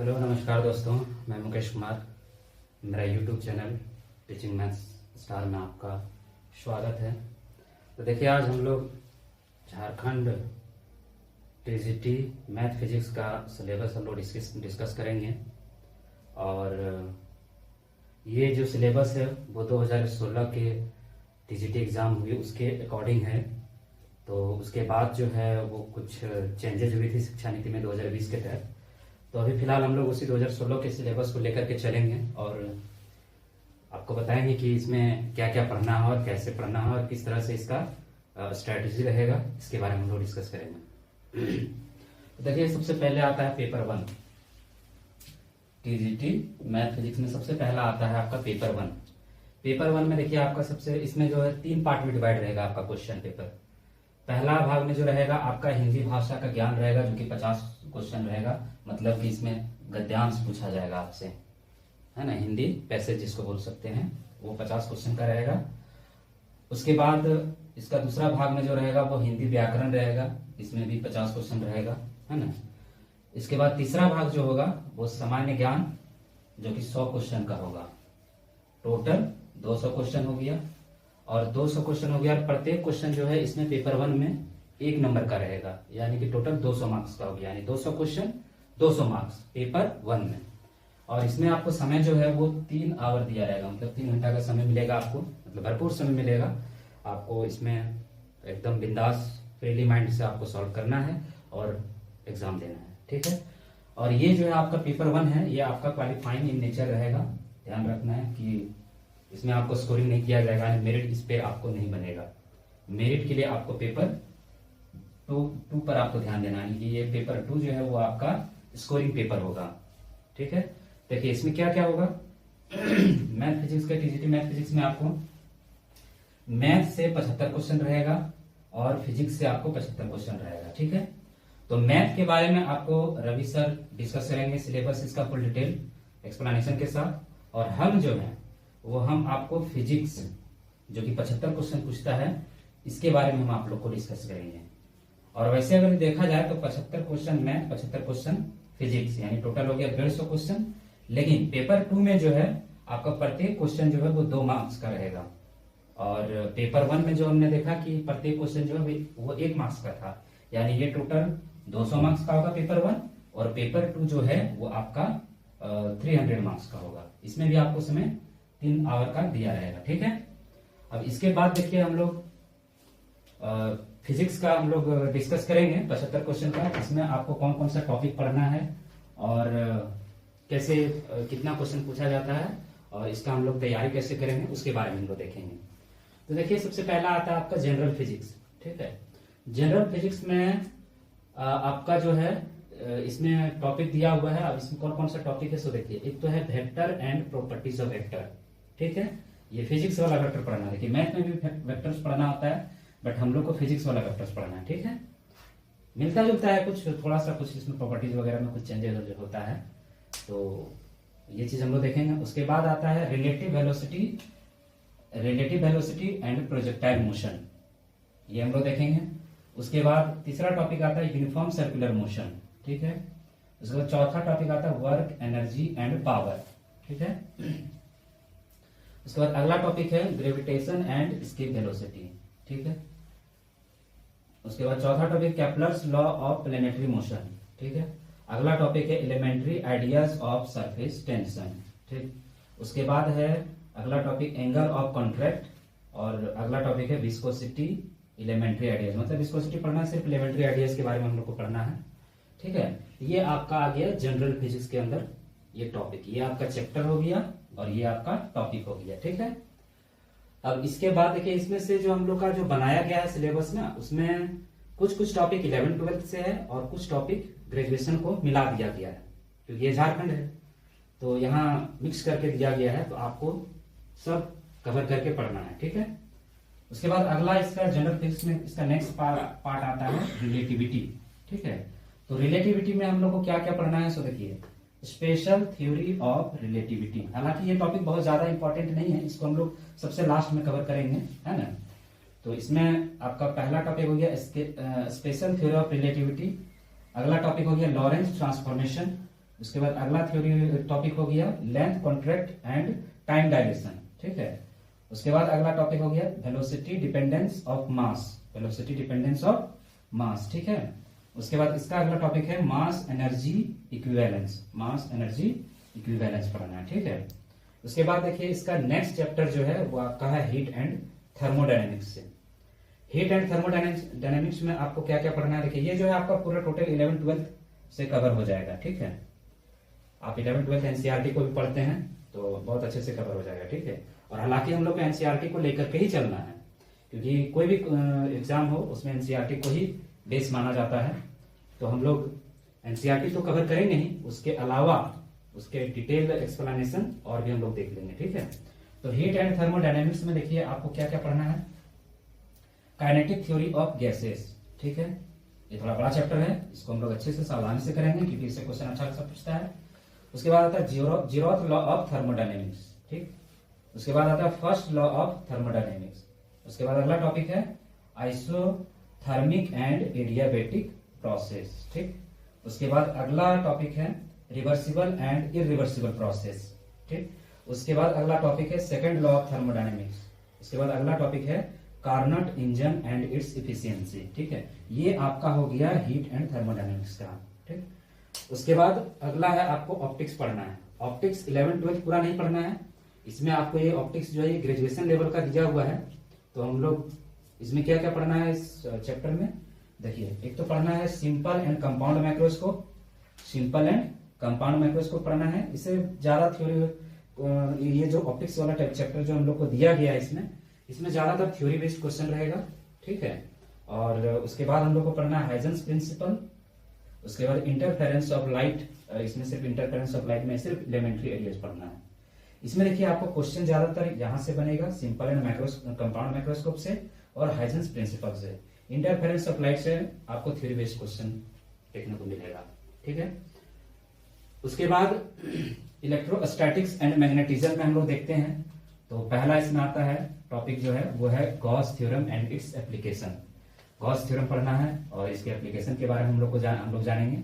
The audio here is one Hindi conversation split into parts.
हेलो नमस्कार दोस्तों, मैं मुकेश कुमार। मेरा YouTube channel teaching maths star में आपका स्वागत है। तो देखिए, आज हम लोग झारखंड टीजीटी मैथ फिजिक्स का सिलेबस हम लोग डिस्कस करेंगे। और ये जो सिलेबस है वो 2016 के टीजीटी एग्ज़ाम हुई उसके अकॉर्डिंग है। तो उसके बाद जो है वो कुछ चेंजेज हुई थी शिक्षा नीति में 2020 के तहत। तो अभी फिलहाल हम लोग उसी 2016 के सिलेबस को लेकर के चलेंगे और आपको बताएंगे कि इसमें क्या क्या पढ़ना है और कैसे पढ़ना है और किस तरह से इसका स्ट्रैटेजी रहेगा, इसके बारे में हम लोग डिस्कस करेंगे। तो देखिए, सबसे पहले आता है पेपर 1। टीजीटी मैथ फिजिक्स में सबसे पहला आता है आपका पेपर 1। पेपर 1 में देखिए आपका सबसे इसमें जो है 3 पार्ट में डिवाइड रहेगा आपका क्वेश्चन पेपर। पहला भाग में जो रहेगा आपका हिंदी भाषा का ज्ञान रहेगा, जो कि 50 क्वेश्चन रहेगा। मतलब कि इसमें गद्यांश पूछा जाएगा आपसे, है ना, हिंदी पैसेज जिसको बोल सकते हैं, वो 50 क्वेश्चन का रहेगा। उसके बाद इसका दूसरा भाग में जो रहेगा वो हिंदी व्याकरण रहेगा, इसमें भी 50 क्वेश्चन रहेगा, है ना। इसके बाद तीसरा भाग जो होगा वो सामान्य ज्ञान, जो कि 100 क्वेश्चन का होगा। टोटल 200 क्वेश्चन हो गया और 200 क्वेश्चन हो गया। और प्रत्येक क्वेश्चन जो है इसमें पेपर 1 में 1 नंबर का रहेगा, यानी कि टोटल 200 मार्क्स का हो गया। यानी 200 क्वेश्चन 200 मार्क्स पेपर 1 में। और इसमें आपको समय जो है वो 3 आवर दिया रहेगा, मतलब 3 घंटा का समय मिलेगा आपको, मतलब भरपूर समय मिलेगा आपको। इसमें एकदम बिंदास फ्रीली माइंड से आपको सॉल्व करना है और एग्जाम देना है, ठीक है। और ये जो है आपका पेपर 1 है, ये आपका क्वालिफाइंग इन नेचर रहेगा। ध्यान रखना है कि इसमें आपको स्कोरिंग नहीं किया जाएगा, मेरिट इस पे आपको नहीं बनेगा। मेरिट के लिए आपको पेपर 2 पर आपको ध्यान देना है कि ये पेपर 2 जो है वो आपका स्कोरिंग पेपर होगा, ठीक है। देखिए इसमें क्या क्या होगा। मैथ फिजिक्स का टीजीटी मैथ फिजिक्स में आपको मैथ से 75 क्वेश्चन रहेगा और फिजिक्स से आपको 75 क्वेश्चन रहेगा, ठीक है। तो मैथ के बारे में आपको रवि सर डिस्कस करेंगे सिलेबस इसका फुल डिटेल एक्सप्लेनेशन के साथ। और हम जो है वो हम आपको फिजिक्स, जो कि 75 क्वेश्चन पूछता है, इसके बारे में हम आप लोग को डिस्कस करेंगे। और वैसे अगर देखा जाए तो 75 क्वेश्चन मैथ, 75 क्वेश्चन फिजिक्स, यानी टोटल हो गया 150 क्वेश्चन। लेकिन पेपर 2 में जो है आपका प्रत्येक क्वेश्चन जो है वो 2 मार्क्स का रहेगा। और पेपर 1 में जो हमने देखा कि प्रत्येक क्वेश्चन जो है वो 1 मार्क्स का था, यानी ये टोटल 200 मार्क्स का होगा पेपर 1। और पेपर 2 जो है वो आपका 300 मार्क्स का होगा। इसमें भी आपको समय 3 आवर का दिया रहेगा, ठीक है। अब इसके बाद देखिए हम लोग फिजिक्स का हम लोग डिस्कस करेंगे 75 क्वेश्चन का। इसमें आपको कौन कौन सा टॉपिक पढ़ना है और कैसे कितना क्वेश्चन पूछा जाता है और इसका हम लोग तैयारी कैसे करेंगे, उसके बारे में हम लोग देखेंगे। तो देखिए, सबसे पहला आता है आपका जनरल फिजिक्स, ठीक है। जनरल फिजिक्स में आपका जो है इसमें टॉपिक दिया हुआ है। अब इसमें कौन कौन सा टॉपिक है सो देखिए। एक तो है vector and properties of vector, ठीक है। ये फिजिक्स वाला वेक्टर पढ़ना है। देखिए मैथ में भी वेक्टर्स पढ़ना होता है, बट हम लोग को फिजिक्स वाला वेक्टर्स पढ़ना है, ठीक है। मिलता जुलता है कुछ, थोड़ा सा कुछ इसमें प्रॉपर्टीज वगैरह में कुछ चेंजेस होता है, तो ये चीज हम लोग देखेंगे। उसके बाद आता है relative velocity and projectile motion, ये हम लोग देखेंगे। उसके बाद तीसरा टॉपिक आता है यूनिफॉर्म सर्कुलर मोशन, ठीक है। उसके बाद चौथा टॉपिक आता है वर्क, एनर्जी एंड पावर, ठीक है। उसके बाद अगला टॉपिक है ग्रेविटेशन एंड एस्केप वेलोसिटी, ठीक है। उसके बाद चौथा topic Kepler's law of planetary motion, ठीक है। अगला टॉपिक है elementary ideas of surface tension, ठीक। उसके बाद है अगला टॉपिक एंगल ऑफ कॉन्ट्रैक्ट। और अगला टॉपिक है विस्कोसिटी एलिमेंट्री आइडियाज, मतलब विस्कोसिटी पढ़ना है, सिर्फ एलिमेंट्री आइडियाज के बारे में हम लोग को पढ़ना है, ठीक है। ये आपका आ गया जनरल फिजिक्स के अंदर ये टॉपिक, ये आपका चैप्टर हो गया और ये आपका टॉपिक हो गया, ठीक है। अब इसके बाद देखिए, इसमें से जो हम लोग का जो बनाया गया है सिलेबस ना, उसमें कुछ कुछ टॉपिक 11th-12th से है और कुछ टॉपिक ग्रेजुएशन को मिला दिया गया है, क्योंकि ये झारखंड है तो यहाँ मिक्स करके दिया गया है, तो आपको सब कवर करके पढ़ना है, ठीक है। उसके बाद अगला इसका जनरल फिजिक्स में इसका नेक्स्ट पार्ट आता है रिलेटिविटी, ठीक है। तो रिलेटिविटी में हम लोग को क्या क्या पढ़ना है सो देखिए, स्पेशल थ्योरी ऑफ रिलेटिविटी। हालांकि ये टॉपिक बहुत ज्यादा इंपॉर्टेंट नहीं है, इसको हम लोग सबसे लास्ट में कवर करेंगे, है ना। तो इसमें आपका पहला टॉपिक हो गया स्पेशल थ्योरी ऑफ रिलेटिविटी। अगला टॉपिक हो गया लॉरेंस ट्रांसफॉर्मेशन। उसके बाद अगला थ्योरी टॉपिक हो गया length contract and time dilation, ठीक है। उसके बाद अगला टॉपिक हो गया velocity dependence of mass, velocity dependence of mass, ठीक है। उसके बाद इसका अगला टॉपिक है mass energy equivalence, mass energy equivalence पढ़ना है, ठीक है। उसके बाद देखिए इसका नेक्स्ट चैप्टर जो है वो आपका है हीट एंड थर्मोडायनेमिक्स से। हीट एंड थर्मोडायनेमिक्स में आपको क्या क्या पढ़ना है, देखिए ये जो है आपका पूरा टोटल 11th-12th से कवर हो जाएगा, ठीक है। आप 11th-12th एनसीईआरटी को भी पढ़ते हैं तो बहुत अच्छे से कवर हो जाएगा, ठीक है। और हालांकि हम लोग को एनसीईआरटी को लेकर के ही चलना है, क्योंकि कोई भी एग्जाम हो उसमें एनसीईआरटी को ही बेस माना जाता है। तो हम लोग एनसीईआरटी तो कवर करेंगे ही, उसके अलावा उसके डिटेल एक्सप्लेनेशन और भी हम लोग देख लेंगे, ठीक है। तो हीट एंड थर्मोडायनेमिक्स में देखिए आपको क्या क्या पढ़ना है, काइनेटिक थ्योरी ऑफ गैसेस, ठीक है। ये थोड़ा बड़ा चैप्टर है, इसको हम लोग अच्छे से सावधानी से करेंगे क्योंकि इससे क्वेश्चन अच्छा सा पूछता है। उसके बाद आता है जीरोथ लॉ ऑफ थर्मोडायनेमिक्स, ठीक। उसके बाद आता है फर्स्ट लॉ ऑफ थर्मोडायनेमिक्स। उसके बाद अगला टॉपिक है आइसोथर्मिक एंड एडियाबैटिक प्रोसेस, ठीक। उसके बाद अगला टॉपिक है रिवर्सिबल एंड इरिवर्सिबल प्रोसेस, ठीक। उसके बाद अगला टॉपिक है सेकंड लॉ ऑफ थर्मोडायनेमिक्स। उसके बाद अगला टॉपिक है Carnot engine and it's efficiency, ठीक है। ये आपका हो गया हीट एंड थर्मोडायनेमिक्स का, ठीक। उसके बाद अगला है आपको ऑप्टिक्स पढ़ना है। ऑप्टिक्स 11th-12th पूरा नहीं पढ़ना है, इसमें आपको ये ऑप्टिक्स जो है ये ग्रेजुएशन लेवल का दिया हुआ है। तो हम लोग इसमें क्या क्या पढ़ना है इस चैप्टर में, देखिए एक तो पढ़ना है simple and compound microscope, simple and compound microscope पढ़ना है। इससे ज्यादा थ्योरी, ये जो ऑप्टिक्स वाला टाइप चैप्टर जो हम लोग को दिया गया है इसमें ज्यादातर थ्योरी बेस्ड क्वेश्चन रहेगा, ठीक है। और उसके बाद हम लोग को पढ़ना है हाइजेंस प्रिंसिपल। उसके बाद इंटरफेरेंस ऑफ लाइट, इसमें सिर्फ इंटरफेरेंस ऑफ लाइट में सिर्फ एलिमेंट्री एरियाज पढ़ना है। इसमें देखिए आपको क्वेश्चन ज्यादातर यहां से बनेगा सिंपल एंड कंपाउंड माइक्रोस्कोप से और हाइजेंस प्रिंसिपल से। इंटरफेरेंस ऑफ लाइट से आपको थ्योरी बेस्ड क्वेश्चन देखने को मिलेगा, ठीक है। उसके बाद इलेक्ट्रोस्टैटिक्स एंड मैग्नेटिज्म में हम लोग देखते हैं, तो पहला इसमें आता है टॉपिक जो है वो है Gauss theorem and its application. Gauss theorem पढ़ना है और इसके एप्लीकेशन के बारे में हम लोग जानेंगे।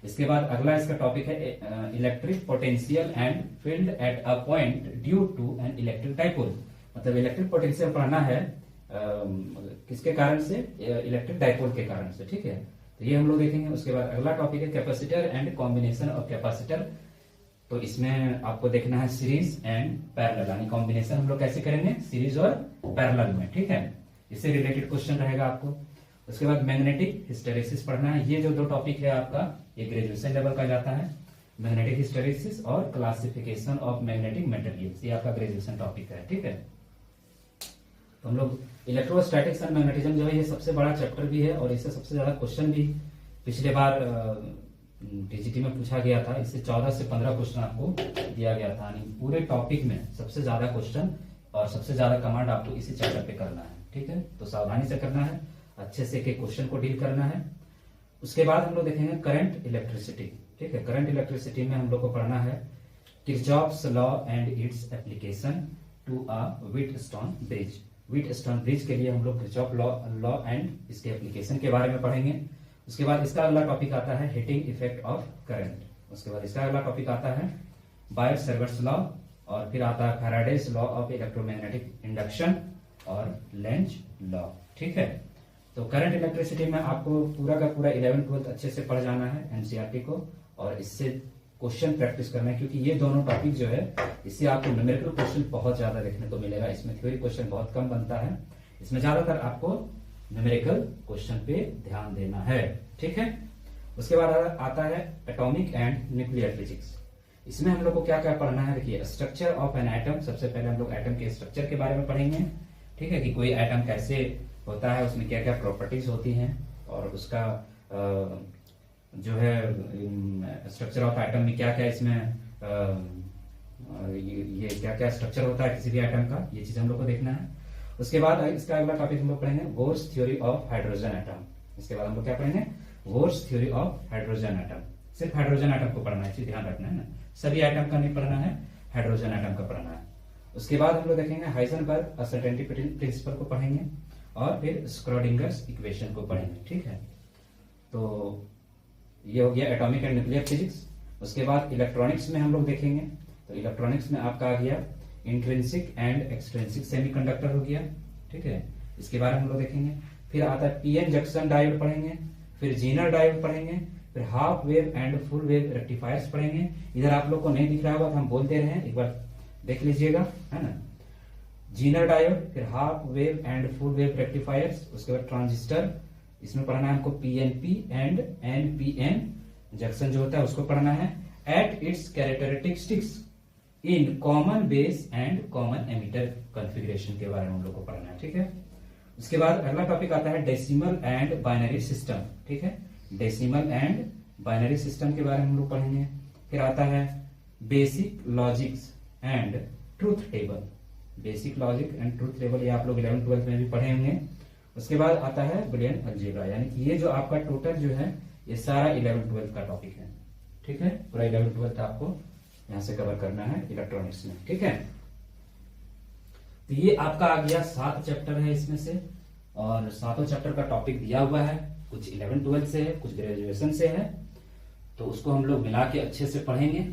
इसके बाद अगला इसका टॉपिक है electric potential and field at a point due to an electric dipole. मतलब इलेक्ट्रिक पोटेंशियल पढ़ना है किसके कारण से, इलेक्ट्रिक डाइपोल के कारण से, ठीक है। तो ये हम लोग देखेंगे। उसके बाद अगला टॉपिक है capacitor and combination of capacitor. तो इसमें आपको देखना है सीरीज एंड पैरेलल, यानी कॉम्बिनेशन हम लोग कैसे करेंगे सीरीज और पैरेलल में, ठीक है। इससे रिलेटेड क्वेश्चन रहेगा आपको। उसके बाद मैग्नेटिक हिस्टेरेसिस पढ़ना है। ये जो दो टॉपिक है आपका ये ग्रेजुएशन लेवल का जाता है, मैग्नेटिक हिस्टेरेसिस और क्लासिफिकेशन ऑफ मैग्नेटिक मटेरियल्स, ये आपका ग्रेजुएशन टॉपिक है, ठीक है। तो हम लोग इलेक्ट्रोस्टैटिक्स एंड मैग्नेटिज्म जो है ये सबसे बड़ा चैप्टर भी है और इससे सबसे ज्यादा क्वेश्चन भी पिछले बार टीजीटी में पूछा गया था। इससे 14 से 15 क्वेश्चन आपको दिया गया था, यानी पूरे टॉपिक में सबसे ज्यादा क्वेश्चन और सबसे ज्यादा कमांड आपको इसी चैप्टर पे करना है, ठीक है। तो सावधानी से करना है, अच्छे से एक क्वेश्चन को डील करना है। उसके बाद हम लोग देखेंगे करंट इलेक्ट्रिसिटी, ठीक है। करंट इलेक्ट्रिसिटी में हम लोग को पढ़ना है Kirchhoff's law and its application to a Wheatstone bridge. Wheatstone bridge के लिए हम लोग किरचॉफ लॉ एंड इसके एप्लीकेशन के बारे में पढ़ेंगे। उसके बाद इसका अगला टॉपिक आता है हीटिंग इफेक्ट ऑफ करंट। उसके बाद इसका अगला टॉपिक आता है बायर सर्वर्स लॉ और फिर आता है Faraday's law of electromagnetic induction और लेंज लॉ, ठीक है। तो करंट इलेक्ट्रिसिटी में आपको पूरा का पूरा 11th-12th अच्छे से पढ़ जाना है एनसीईआरटी को और इससे क्वेश्चन प्रैक्टिस करना है, क्योंकि ये दोनों टॉपिक जो है इससे आपको न्यूमेरिकल क्वेश्चन बहुत ज्यादा देखने को मिलेगा। इसमें थ्योरी क्वेश्चन बहुत कम बनता है, इसमें ज्यादातर आपको न्यूमेरिकल क्वेश्चन पे ध्यान देना है, ठीक है। उसके बाद आता है एटॉमिक एंड न्यूक्लियर फिजिक्स। इसमें हम लोग को क्या क्या पढ़ना है, देखिए स्ट्रक्चर ऑफ एन एटम। सबसे पहले हम लोग एटम के स्ट्रक्चर के बारे में पढ़ेंगे, ठीक है, कि कोई एटम कैसे होता है, उसमें क्या क्या प्रॉपर्टीज होती हैं और उसका जो है स्ट्रक्चर ऑफ एटम में क्या क्या इसमें ये क्या क्या स्ट्रक्चर होता है किसी भी एटम का, ये चीज हम लोग को देखना है। उसके बाद इसका अगला टॉपिक हम लोग पढ़ेंगे bourse theory of hydrogen atom. इसके बाद हम लोग क्या पढ़ेंगे, bourse theory of hydrogen atom. सिर्फ हाइड्रोजन एटम को पढ़ना है, चीज ध्यान रखना है ना, सभी एटम का नहीं पढ़ना है, हाइड्रोजन एटम का पढ़ना है। उसके बाद हम लोग देखेंगे हाइजेनबर्ग अनसर्टेनिटी प्रिंसिपल को पढ़ेंगे और फिर स्क्रोडिंगर्स इक्वेशन को पढ़ेंगे, ठीक है। तो ये हो गया एटॉमिक एंड न्यूक्लियर फिजिक्स। उसके बाद इलेक्ट्रॉनिक्स में हम लोग देखेंगे, तो इलेक्ट्रॉनिक्स में आपका आ गया इंट्रिंसिक एंड एक्सट्रिंसिक सेमीकंडक्टर हो गया, ठीक है, इसके बारे में हम लोग देखेंगे। फिर आता है पीएन जंक्शन डायोड पढ़ेंगे, फिर जीनर डायोड पढ़ेंगे, फिर half wave and full wave rectifiers पढ़ेंगे। इधर आप लोग को नहीं दिख रहा होगा तो हम बोल दे रहे हैं, एक बार देख लीजिएगा, है ना। जीनर डायोड, फिर half wave and full wave rectifiers, उसके बाद ट्रांजिस्टर, इसमें पढ़ना है हमको पीएनपी एंड एनपीएन जंक्शन जो होता है उसको पढ़ना है। At its characteristics in common base and common emitter configuration के बारे में हम लोग को पढ़ना है, ठीक है। उसके बाद अगला टॉपिक आता है डेसिमल एंड बाइनरी सिस्टम, ठीक है, डेसिमल एंड बाइनरी सिस्टम के बारे में हम लोग पढ़ेंगे। फिर आता है basic logics and truth table, basic logic and truth table, ये आप लोग 11th-12th में भी पढ़े होंगे। उसके बाद आता है बुलियन अलजेब्रा, यानी कि ये जो आपका टोटल जो है ये सारा 11th-12th का टॉपिक है, ठीक है, पूरा 11th-12th आपको यहां से कवर करना है इलेक्ट्रॉनिक्स में, ठीक है। तो ये आपका आ गया 7 चैप्टर है इसमें से, और 7 चैप्टर का टॉपिक दिया हुआ है, कुछ 11th-12th से है, कुछ ग्रेजुएशन से है, तो उसको हम लोग मिला के अच्छे से पढ़ेंगे।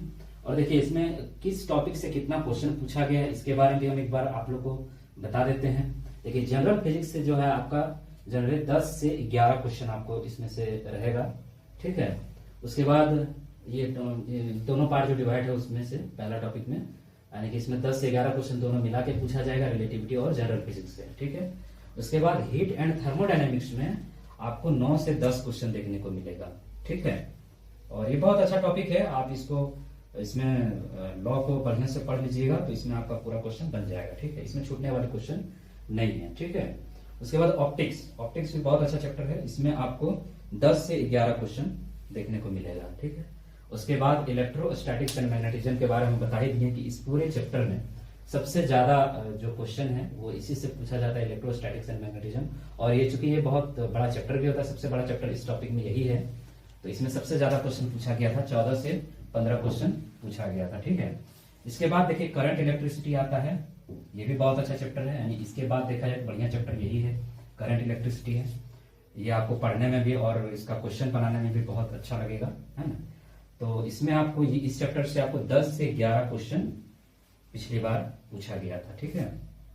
और देखिए इसमें किस टॉपिक से कितना क्वेश्चन पूछा गया है इसके बारे में भी हम एक बार आप लोग को बता देते हैं। देखिए जनरल फिजिक्स से जो है आपका जनरली 10 से 11 क्वेश्चन आपको इसमें से रहेगा, ठीक है। उसके बाद ये दोनों पार्ट जो डिवाइड है उसमें से पहला टॉपिक में, यानी कि इसमें 10 से 11 क्वेश्चन दोनों मिला के पूछा जाएगा, रिलेटिविटी और जनरल फिजिक्स से, ठीक है। उसके बाद हीट एंड थर्मोडायनेमिक्स में आपको 9 से 10 क्वेश्चन देखने को मिलेगा, ठीक है। और ये बहुत अच्छा टॉपिक है, आप इसको इसमें लॉ को बढ़िया से पढ़ लीजिएगा तो इसमें आपका पूरा क्वेश्चन बन जाएगा, ठीक है, इसमें छूटने वाले क्वेश्चन नहीं है, ठीक है। उसके बाद ऑप्टिक्स, ऑप्टिक्स भी बहुत अच्छा चैप्टर है, इसमें आपको 10 से 11 क्वेश्चन देखने को मिलेगा, ठीक है। उसके बाद इलेक्ट्रोस्टैटिक्स एंड मैग्नेटिज्म के बारे में बता ही दिए कि इस पूरे चैप्टर में सबसे ज्यादा जो क्वेश्चन है वो इसी से पूछा जाता है, इलेक्ट्रोस्टैटिक्स एंड मैग्नेटिज्म। और ये चूंकि ये बहुत बड़ा चैप्टर भी होता है, सबसे बड़ा चैप्टर इस टॉपिक में यही है, तो इसमें सबसे ज्यादा क्वेश्चन पूछा गया था, 14 से 15 क्वेश्चन पूछा गया था, ठीक है। इसके बाद देखिए करंट इलेक्ट्रिसिटी आता है, ये भी बहुत अच्छा चैप्टर है, यानी इसके बाद देखा जाए बढ़िया चैप्टर यही है, करंट इलेक्ट्रिसिटी है। ये आपको पढ़ने में भी और इसका क्वेश्चन बनाने में भी बहुत अच्छा लगेगा, है ना। तो इसमें आपको इस चैप्टर से आपको 10 से 11 क्वेश्चन पिछली बार पूछा गया था, ठीक है,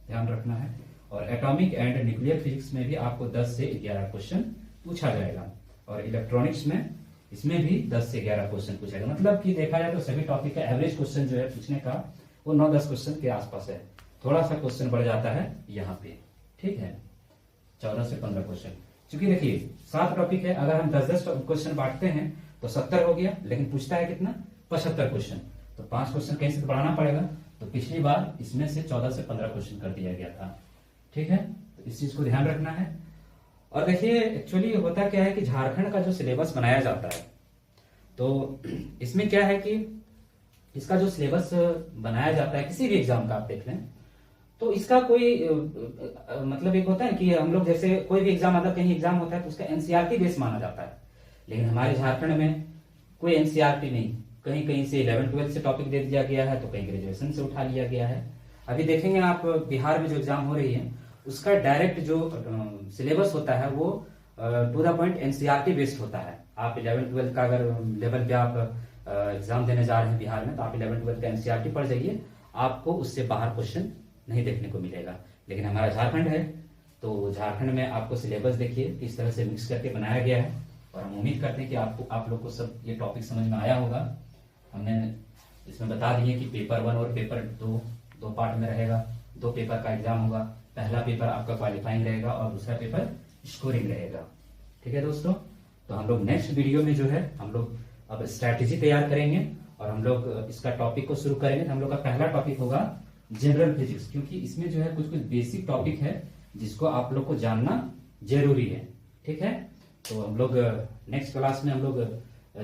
ध्यान रखना है। और एटॉमिक एंड न्यूक्लियर फिजिक्स में भी आपको 10 से 11 क्वेश्चन पूछा जाएगा, और इलेक्ट्रॉनिक्स में इसमें भी 10 से 11 क्वेश्चन पूछा जाएगा। मतलब कि देखा जाए तो सभी टॉपिक का एवरेज क्वेश्चन जो है पूछने का वो 9-10 क्वेश्चन के आसपास है, थोड़ा सा क्वेश्चन बढ़ जाता है यहाँ पे, ठीक है, 14 से 15 क्वेश्चन। क्योंकि देखिए 7 टॉपिक है, अगर हम 10-10 क्वेश्चन बांटते हैं तो 70 हो गया, लेकिन पूछता है कितना, 75 क्वेश्चन, तो 5 क्वेश्चन कहीं से बढ़ाना पड़ेगा। तो पिछली बार इसमें से 14 से 15 क्वेश्चन कर दिया गया था, ठीक है, तो इस चीज को ध्यान रखना है। और देखिए एक्चुअली होता क्या है कि झारखंड का जो सिलेबस बनाया जाता है, तो इसमें क्या है कि इसका जो सिलेबस बनाया जाता है किसी भी एग्जाम का आप देख लें, तो इसका कोई मतलब एक होता है कि हम लोग जैसे कोई भी एग्जाम, अगर कहीं एग्जाम होता है तो उसका एनसीईआरटी बेस माना जाता है, लेकिन हमारे झारखंड में कोई एनसीईआरटी नहीं, कहीं कहीं से 11th-12th से टॉपिक दे दिया गया है, तो कहीं ग्रेजुएशन से उठा लिया गया है। अभी देखेंगे आप बिहार में जो एग्जाम हो रही है उसका डायरेक्ट जो सिलेबस होता है वो to the point NCERT based होता है। आप 11th-12th का अगर लेवल पे आप एग्जाम देने जा रहे हैं बिहार में, तो आप 11th-12th का एनसीईआरटी पढ़ जाइए, आपको उससे बाहर क्वेश्चन नहीं देखने को मिलेगा। लेकिन हमारा झारखंड है, तो झारखंड में आपको सिलेबस देखिए किस तरह से मिक्स करके बनाया गया है, और हम उम्मीद करते हैं कि आप लोग को सब ये टॉपिक समझ में आया होगा। हमने इसमें बता दिए कि पेपर 1 और पेपर 2 दो पार्ट में रहेगा, 2 पेपर का एग्जाम होगा, पहला पेपर आपका क्वालिफाइंग रहेगा और दूसरा पेपर स्कोरिंग रहेगा, ठीक है दोस्तों। तो हम लोग नेक्स्ट वीडियो में जो है हम लोग अब स्ट्रैटेजी तैयार करेंगे और हम लोग इसका टॉपिक को शुरू करेंगे। हम लोग का पहला टॉपिक होगा जनरल फिजिक्स, क्योंकि इसमें जो है कुछ कुछ बेसिक टॉपिक है जिसको आप लोग को जानना जरूरी है, ठीक है। तो हम लोग नेक्स्ट क्लास में हम लोग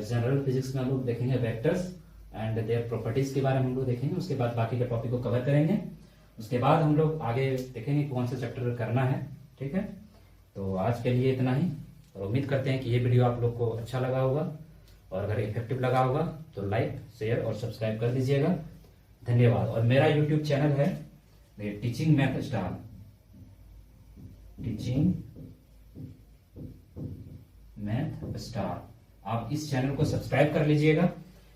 जनरल फिजिक्स में हम लोग देखेंगे वेक्टर्स एंड देयर प्रॉपर्टीज के बारे में हम लोग देखेंगे, उसके बाद बाकी के टॉपिक को कवर करेंगे। उसके बाद हम लोग आगे देखेंगे कौन सा चैप्टर करना है, ठीक है। तो आज के लिए इतना ही, और उम्मीद करते हैं कि ये वीडियो आप लोग को अच्छा लगा होगा, और अगर इफेक्टिव लगा होगा तो लाइक, शेयर और सब्सक्राइब कर दीजिएगा। धन्यवाद। और मेरा यूट्यूब चैनल है teaching math star, teaching math star, आप इस चैनल को सब्सक्राइब कर लीजिएगा।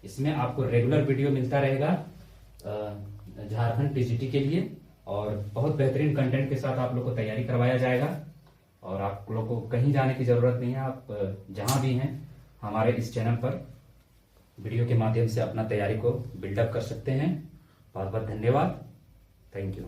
इसमें आपको रेगुलर वीडियो मिलता रहेगा झारखंड टीजीटी के लिए, और बहुत बेहतरीन कंटेंट के साथ आप लोग को तैयारी करवाया जाएगा। और आप लोग को कहीं जाने की जरूरत नहीं है, आप जहां भी हैं हमारे इस चैनल पर वीडियो के माध्यम से अपना तैयारी को बिल्डअप कर सकते हैं। बहुत बहुत धन्यवाद। Thank you.